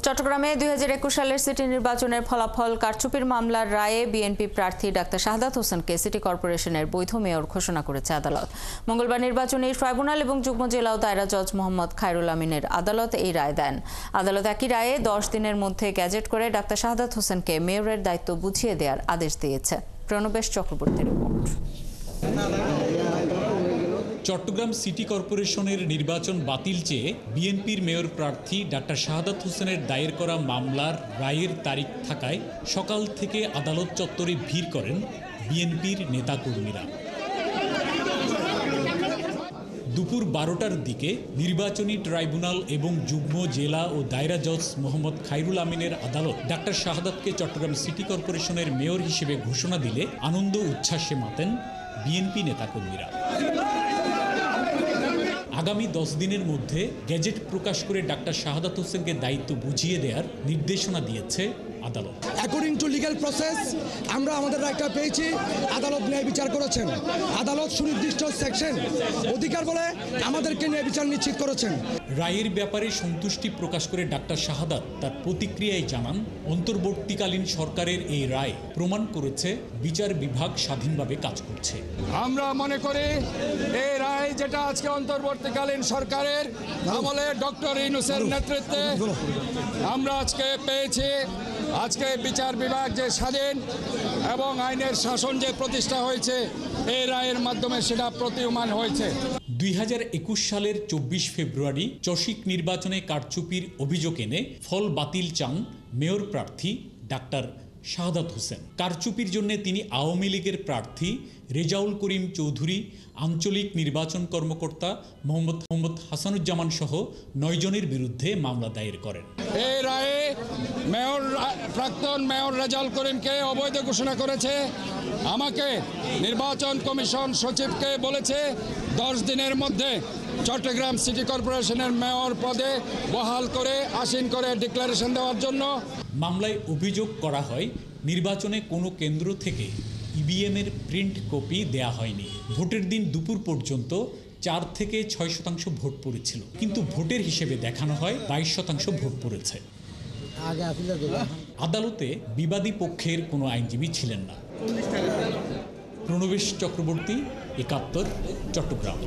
চট্টগ্রামে 2021 সালের সিটি নির্বাচনের ফলাফল কারচুপির মামলার রায়ে বিএনপি প্রার্থী ডাক্তার শাহাদাত হোসেনকে সিটি কর্পোরেশনের বৈধ মেয়র ঘোষণা করেছে আদালত। মঙ্গলবার নির্বাচনী ট্রাইব্যুনাল এবং যুগ্ম জেলা ও দায়রা জজ মোহাম্মদ খায়রুল আমিনের আদালত এই রায় দেন। আদালত একই রায়ে 10 দিনের মধ্যে গ্যাজেট করে ডাক্তার শাহাদাত হোসেনকে মেয়রের দায়িত্ব বুঝিয়ে দেওয়ার আদেশ দিয়েছে। প্রণবেশ চক্রবর্তীর রিপোর্ট। চট্টগ্রাম সিটি কর্পোরেশনের নির্বাচন বাতিল চেয়ে বিএনপির মেয়র প্রার্থী ডাক্তার শাহাদাত হোসেনের দায়ের করা মামলার রায়ের তারিখ থাকায় সকাল থেকে আদালত চত্বরে ভিড় করেন বিএনপির নেতাকর্মীরা। দুপুর 12টার দিকে নির্বাচনী ট্রাইব্যুনাল এবং যুগ্ম জেলা ও দায়রা জজ মোহাম্মদ খায়রুল আমিনের আদালত ডাক্তার শাহাদাতকে চট্টগ্রাম সিটি কর্পোরেশনের মেয়র হিসেবে ঘোষণা দিলে আনন্দ উচ্ছ্বাসে মাতেন বিএনপি নেতাকর্মীরা। আগামী 10 দিনের মধ্যে গেজেট প্রকাশ করে ডাক্তার শাহাদাত হোসেনকে দায়িত্ব বুঝিয়ে দেওয়ার নির্দেশনা দিয়েছে আদালত। অ্যাকর্ডিং টু লিগ্যাল প্রসেস আমরা আমাদের রায়টা পেয়েছি। আদালত ন্যায় বিচার করেছেন। আদালত সুনির্দিষ্ট সেকশন অধিকার বলে আমাদেরকে ন্যায় বিচার নিশ্চিত করেছেন। রায়ের ব্যাপারে সন্তুষ্টি প্রকাশ করে ডাক্তার শাহাদাত তার প্রতিক্রিয়ায় জানান, অন্তর্বর্তীকালীন সরকারের এই রায় প্রমাণ করেছে বিচার বিভাগ স্বাধীনভাবে কাজ করছে। আমরা মনে করি এই রায় যেটা আজকে অন্তর্বর্তীকালীন সরকারের আমলে ডক্টর ইউনূসের নেতৃত্বে আমরা আজকে পেয়েছি, আজকে বিচার বিভাগ যে স্বাধীন এবং আইনের শাসন যে প্রতিষ্ঠা হয়েছে এই রায়ের মাধ্যমে সেটা প্রতীয়মান হয়েছে। 2021 সালের 24 ফেব্রুয়ারি চসিক নির্বাচনে কারচুপির অভিযোগ এনে ফল বাতিল চান মেয়র প্রার্থী ডাক্তার শাহাদাত হোসেন। কারচুপির জন্য তিনি আওয়ামী লীগের প্রার্থী রেজাউল করিম চৌধুরী, আঞ্চলিক নির্বাচন কর্মকর্তা মোহাম্মদ হাসানুজ্জামান সহ 9 জনের বিরুদ্ধে মামলা দায়ের করেন। এই রায়ে প্রাক্তন মেয়র রেজাউল করিমকে অবৈধ ঘোষণা করেছে। আমাকে নির্বাচন কমিশন সচিবকে বলেছে 10 দিনের মধ্যে চট্টগ্রাম সিটি কর্পোরেশনের মেয়র পদে বহাল করে আসীন করে ডিক্লারেশন দেওয়ার জন্য। মামলায় অভিযোগ করা হয়, নির্বাচনে কোনো কেন্দ্র থেকে ইভিএমের প্রিন্ট কপি দেয়া হয়নি। ভোটের দিন দুপুর পর্যন্ত 4 থেকে 6% ভোট পড়েছিল, কিন্তু ভোটের হিসেবে দেখানো হয় 22% ভোট পড়েছে। আদালতে বিবাদী পক্ষের কোনো আইনজীবী ছিলেন না। প্রণবেশ চক্রবর্তী, 71, চট্টগ্রাম।